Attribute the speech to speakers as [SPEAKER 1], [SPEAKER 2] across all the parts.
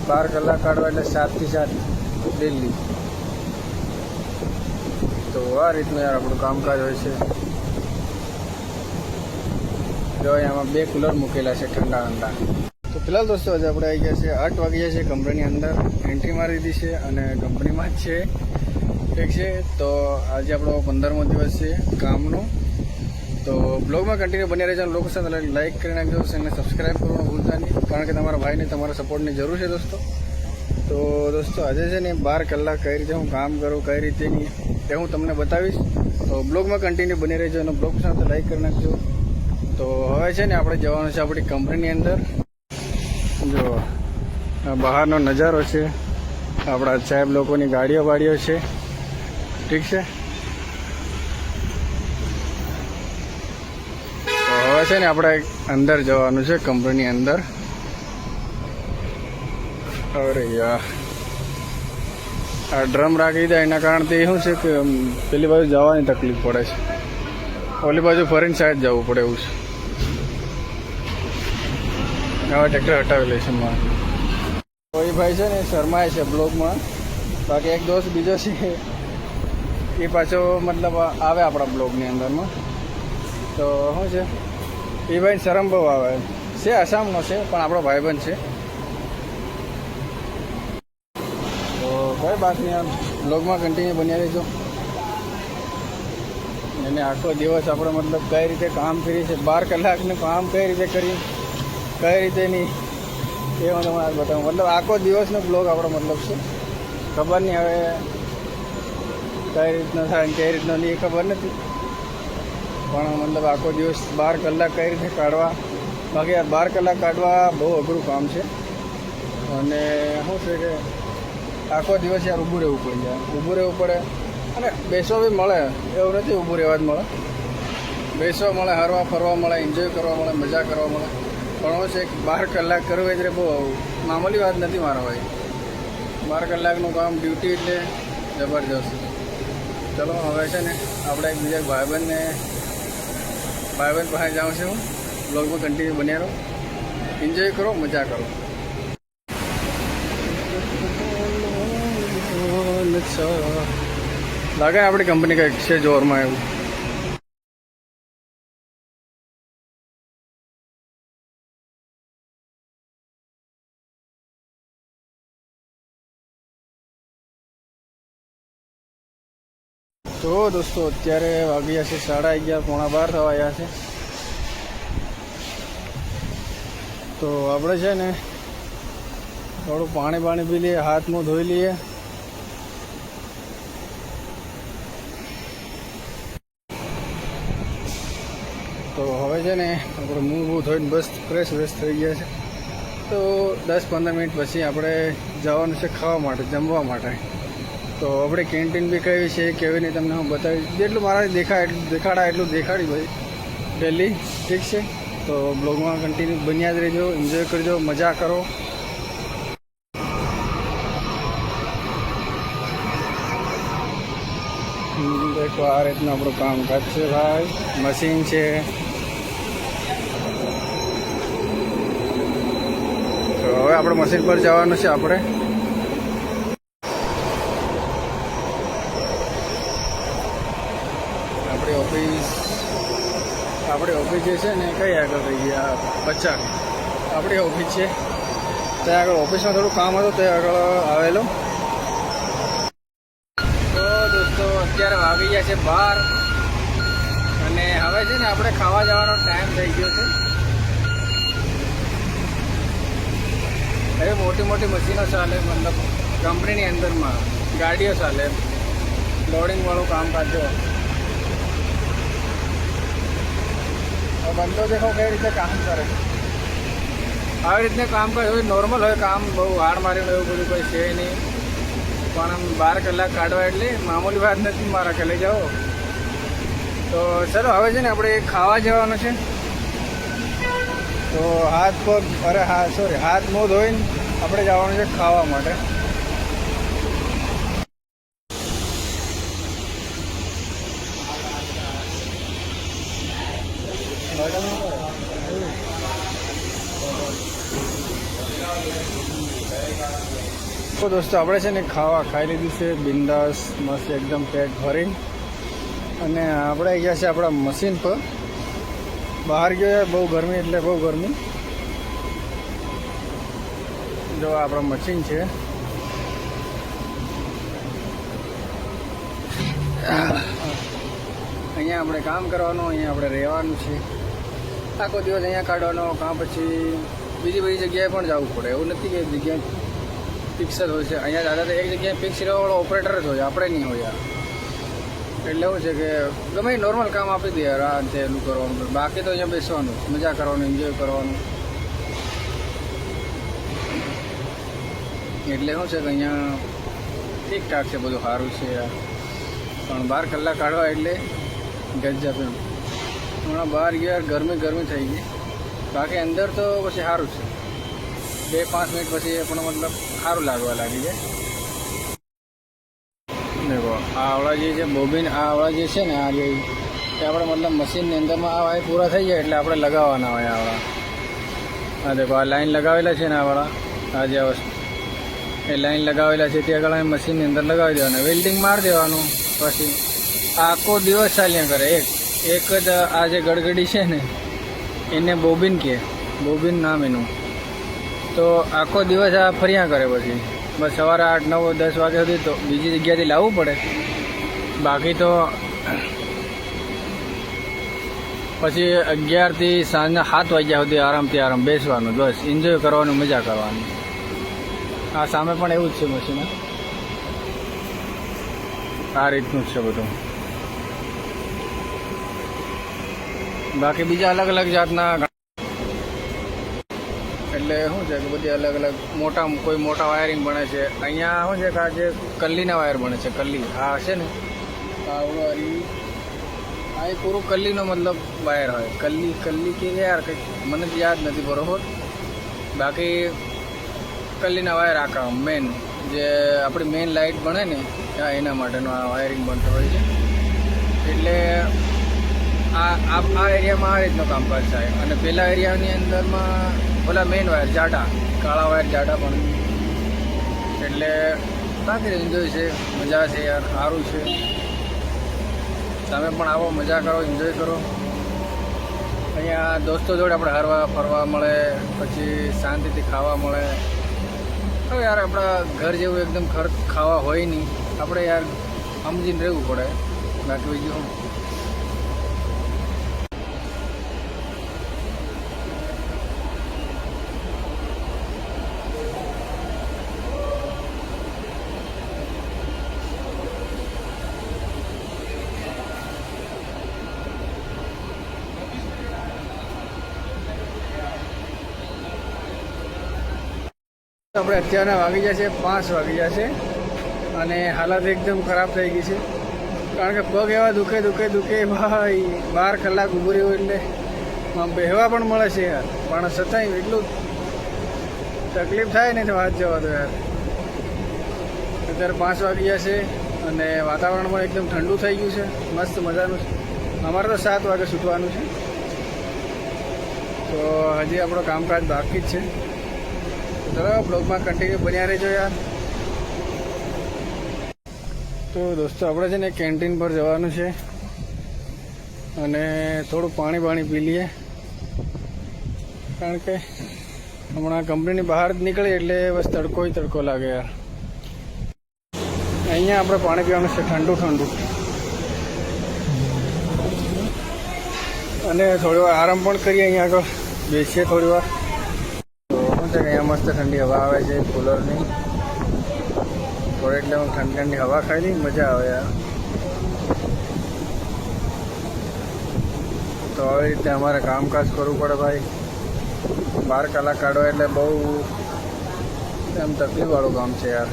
[SPEAKER 1] 12 કલાક કાઢવા એટલે 7 થી 7 ડેલી। તો આ રીતનું યાર આપણું કામકાજ હોય છે। જો અહીંયામાં 2 કુલર મૂકેલા છે ઠંડા ઠંડા। તો ફિલહાલ દોસ્તો આજે આપણે આવી ગયા છે 8 વાગી ગયા છે કંપનીની અંદર, એન્ટ્રી મારી દીધી છે અને કંપનીમાં જ છે, ઠીક છે। તો આજે આપણો 15મો દિવસ છે કામનો। તો બ્લોગમાં કન્ટિન્યુ બની રહેજો, લોકો સાથે લાઈક કરી નાખજો, ચેનલને સબસ્ક્રાઈબ કરવાનું ભૂલતા નહીં, કારણ કે તમારા ભાઈને તમારા સપોર્ટની જરૂર છે દોસ્તો। તો દોસ્તો આજે છે ને 12 કલાક કઈ રીતે હું કામ કરું, કઈ રીતે નહીં એ હું તમને બતાવીશ। તો બ્લોગમાં કન્ટિન્યુ બની રહેજો અને બ્લોગ સાથે લાઈક કરી નાખજો। તો હવે છે ને આપણે જવાનું છે આપણી કંપનીની અંદર। જો બહારનો નજારો છે, આપણા સાહેબ લોકોની ગાડીઓ છે, ઠીક છે। તો હવે છે ને આપણે અંદર જવાનું છે કંપનીની અંદર। અરે યાર આ ડ્રમ રાખી દીધા એના કારણથી શું છે કે પેલી બાજુ જવાની તકલીફ પડે છે, ઓલી બાજુ ફરીને સાઈડ જવું પડે એવું છે। હવે ટ્રેક્ટર હટાવી લઈશ એમાં। કોઈ ભાઈ છે ને શરમાય છે બ્લોગમાં, બાકી એક દોસ્ત બીજો છે એ પાછો મતલબ આવે આપણા બ્લોગની અંદરમાં। તો શું છે એ ભાઈ શરમ બહુ આવે છે, આસામનો છે પણ આપણો ભાઈબંધ છે। તો કોઈ બાત નહીં, બ્લોગમાં કન્ટિન્યુ બન્યા રહેજો। અને આખો દિવસ આપણે મતલબ કઈ રીતે કામ કરીએ છીએ, 12 કલાકનું કામ કઈ રીતે કરીએ, કઈ રીતે નહીં એ હું તમને બતાવું। મતલબ આખો દિવસનો બ્લોગ આપણો મતલબ છે, ખબર નહીં હવે કઈ રીતનો થાય કઈ રીતનો નહીં એ ખબર નથી, પણ મતલબ આખો દિવસ 12 કલાક કઈ રીતે કાઢવા, બાકી યાર 12 કલાક કાઢવા બહુ અઘરું કામ છે। અને શું છે કે આખો દિવસ યાર ઊભું રહેવું પડે, યાર ઊભું રહેવું પડે અને બેસવા બી મળે, એવું નથી ઊભું રહેવા જ મળે, બેસવા મળે, હરવા ફરવા મળે, એન્જોય કરવા મળે, મજા કરવા મળે। પણ શું છે કે 12 કલાક કરવું એટલે બહુ મામૂલી વાત નથી મારા ભાઈ। 12 કલાકનું કામ ડ્યુટી એટલે જબરજસ્ત। ચલો હવે છે ને આપણે એક બીજા ભાઈબંધ પાસે જાઉં છું, બ્લોગમાં કન્ટિન્યુ બન્યા રહો, એન્જોય કરો, મજા કરો। લાગે આપણી કંપની કંઈક છે જોરમાં એવું। તો દોસ્તો અત્યારે વાગ્યા છે 11:30, 11:15 થવા આવ્યા છે। તો આપણે છે ને થોડું પાણી પી લઈએ, હાથ મોં ધોઈ લઈએ। તો હવે છે ને આપણે મોં ધોઈને બસ ફ્રેશ થઈ ગયા છે। તો 10-15 મિનિટ પછી આપણે જવાનું છે ખાવા માટે, જમવા માટે। તો આપણે કેન્ટીન બી કઈ છે કેવી નહીં તમને હું બતાવી, જેટલું મારા દેખાડા એટલું દેખાડી ભાઈ ડેલી, ઠીક છે। તો બ્લોગમાં કન્ટિન્યુ બન્યા જ રહેજો, એન્જોય કરજો, મજા કરો। દેખો આ રીતનું આપણું કામકાજ છે ભાઈ, મશીન છે। તો હવે આપણે મશીન પર જવાનું છે આપણે। આપણી ઓફિસ જે છે ને કઈ આગળ રહી ગયા 50, આપણી ઓફિસ છે ત્યાં આગળ, ઓફિસમાં થોડું કામ હતું ત્યાં આગળ આવેલો। તો દોસ્તો અત્યારે વાગી ગયા છે 12 અને હવે છે ને આપણે ખાવા જવાનો ટાઈમ થઈ ગયો છે। હવે મોટી મશીનો ચાલે, મતલબ કંપનીની અંદરમાં ગાડીઓ ચાલે, લોડિંગવાળું કામકાજ જો બંધો દેખો કઈ રીતે કામ કરે, આવી રીતને કામકાજ હોય, નોર્મલ હોય કામ, બહુ હાડ મારીને એવું બધું કંઈ છે નહીં, પણ આમ 12 કલાક કાઢવા એટલે મામૂલી વાત નથી મારા, કે લઈ જાઓ। તો ચલો હવે છે ને આપણે ખાવા જવાનું છે। તો હાથ મોં ધોઈને આપણે જવાનું છે ખાવા માટે। તો દોસ્તો આપણે છે ને ખાવા ખાઈ લીધું છે બિંદાસ મસ્ત એકદમ પેટ ભરીને, અને આપણે ગયા છે આપણા મશીન પર. બહાર ગયો યાર, બહુ ગરમી એટલે બહુ ગરમી. જો આપણા મશીન છે. અહીંયા આપણે કામ કરવાનું, અહીંયા આપણે રહેવાનું છે. આખો દિવસ અહીંયા કાઢવાનો, કાં પછી બીજી બધી જગ્યાએ પણ જવું પડે. એવું નથી કે એક જગ્યાએ ફિક્સ જ હોય છે. અહીંયા દાદા તો એક જગ્યાએ ફિક્સ રહેવાવાળો ઓપરેટર જ હોય, આપણે નહીં હોય. એટલે એવું છે કે ગમે નોર્મલ કામ આપી દે યાર, આ તે એનું કરવાનું. બાકી તો અહીંયા બેસવાનું, મજા કરવાનું, એન્જોય કરવાનું. એટલે શું છે કે અહીંયા ઠીકઠાક છે, બધું સારું છે યાર. પણ 12 કલાક કાઢવા એટલે ગજબ એમ. હમણાં બહાર ગયા ગરમી થઈ ગઈ. બાકી અંદર તો પછી સારું છે. 2-5 મિનિટ પછી પણ મતલબ સારું લાગવા લાગી જાય. દેખો આ આવડા જે છે બોબિન, આ આવડા જે છે ને આ જે આપણે મતલબ મશીનની અંદરમાં આ વાયર પૂરા થઈ જાય એટલે આપણે લગાવવાના હોય આવડા. હા દેખો આ લાઈન લગાવેલા છે ને આવડા, આ જે વસ્તુ એ લાઈન લગાવેલા છે ત્યાં આગળ મશીનની અંદર લગાવી દેવાનું, વેલ્ડિંગ મારી દેવાનું. પછી આખો દિવસ ચાલ્યા કરે. એક જ આ જે ગડગડી છે ને એને બોબિન કહે, બોબિન નામ એનું. તો આખો દિવસ આ ફર્યા કરે. પછી બસ સવારે 8, 9, 10 વાગ્યા સુધી તો બીજી જગ્યાથી લાવવું પડે. બાકી તો પછી 11 થી સાંજના 7 વાગ્યા સુધી આરામ બેસવાનું, બસ એન્જોય કરવાનું, મજા કરવાની. આ સામે પણ એવું જ છે મશીન. આ રીતનું જ છે બધું. બાકી બીજા અલગ જાતના એટલે શું છે કે બધી અલગ કોઈ મોટા વાયરિંગ બને છે. અહીંયા શું છે કે આ જે કલ્લીના વાયર બને છે, કલ્લી આ છે ને આ એ પૂરું કલ્લીનો મતલબ વાયર હોય. કલ્લી કે યાર કંઈક મને જ યાદ નથી બરોબર. બાકી કલ્લીના વાયર આખા મેન જે આપણી મેન લાઇટ બને ને એના માટેનો આ વાયરિંગ બનતો હોય છે. એટલે આ એરિયામાં આ રીતનું કામકાજ થાય. અને પેલા એરિયાની અંદરમાં ઓલા મેઇન વાયર જાડા, કાળા વાયર જાડા પણ. એટલે બાકી એન્જોય છે, મજા છે યાર, સારું છે. તમે પણ આવો, મજા કરો, એન્જોય કરો. અહીંયા દોસ્તો જોડે આપણે હરવા ફરવા મળે, પછી શાંતિથી ખાવા મળે. હવે યાર આપણા ઘર જેવું એકદમ ખાવા હોય નહીં, આપણે યાર સમજીને રહેવું પડે. બાકી બીજું શું. આપણે અત્યારના વાગી જશે 5 વાગી જશે અને હાલત એકદમ ખરાબ થઈ ગઈ છે. કારણ કે પગ એવા દુખે ભાઈ. 12 કલાક ઊભું રહ્યું એટલે બેહવા પણ મળે છે યાર, પણ છતાંય એટલું તકલીફ થાય ને વાત જવા દો યાર. અત્યારે 5 વાગી જશે અને વાતાવરણ પણ એકદમ ઠંડુ થઈ ગયું છે, મસ્ત મજાનું છે. અમારે તો 7 વાગે છૂટવાનું છે, તો હજી આપણો કામકાજ બાકી જ છે. ચલો બ્લોગમાં કન્ટિન્યુ બન્યા રહેજો યાર. તો દોસ્તો આપણે છે ને કેન્ટીન પર જવાનું છે અને થોડું પાણી પી લઈએ. કારણ કે હમણાં કંપનીની બહાર જ નીકળી એટલે બસ તડકો લાગે યાર. અહીંયા આપણે પાણી પીવાનું છે ઠંડુ અને થોડી વાર આરામ પણ કરીએ. અહીંયા આગળ બેસીએ થોડી વાર. અહીંયા મસ્ત ઠંડી હવા આવે છે કુલરની. થોડી એટલે હું ઠંડી હવા ખાઈ લઈ, મજા આવે યાર. તો આવી રીતે અમારે કામકાજ કરવું પડે ભાઈ. 12 કલાક કાઢવા એટલે બહુ એમ તકલીફવાળું કામ છે યાર.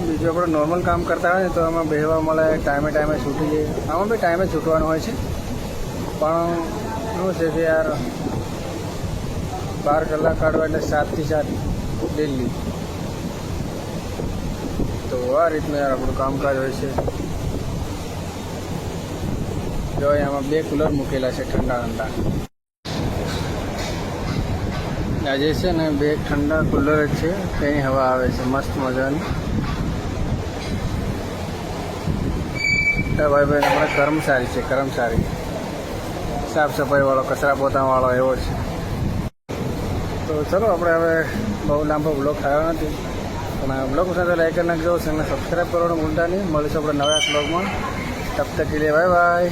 [SPEAKER 1] બીજું આપણે નોર્મલ કામ કરતા હોય ને તો આમાં બેહવા મળે, ટાઈમે છૂટી જાય. આમાં બી ટાઈમે છૂટવાનું હોય છે, પણ શું છે કે યાર 12 કલાક કાઢવા એટલે 7 થી 7 ડેલી. તો આ રીતનું યાર આપણું કામકાજ હોય છે. જો આમાં 2 કુલર મૂકેલા છે ઠંડા. આજે છે ને બે ઠંડા કુલર જ છે, તેની હવા આવે છે મસ્ત મજાની. ભાઈ ભાઈ આપણે કર્મચારી છે, કર્મચારી સાફ સફાઈ વાળો, કચરા પોતા વાળો એવો છે. તો ચલો આપણે હવે બહુ લાંબો બ્લોગ થયો નથી, પણ બ્લોગ સાથે લાઈક કરી નાખજો, ચેનલને સબસ્ક્રાઈબ કરવાનું ભૂલતા નહીં. મળીશું આપણે નવા બ્લોગમાં. તબ તક કે લીએ બાય બાય.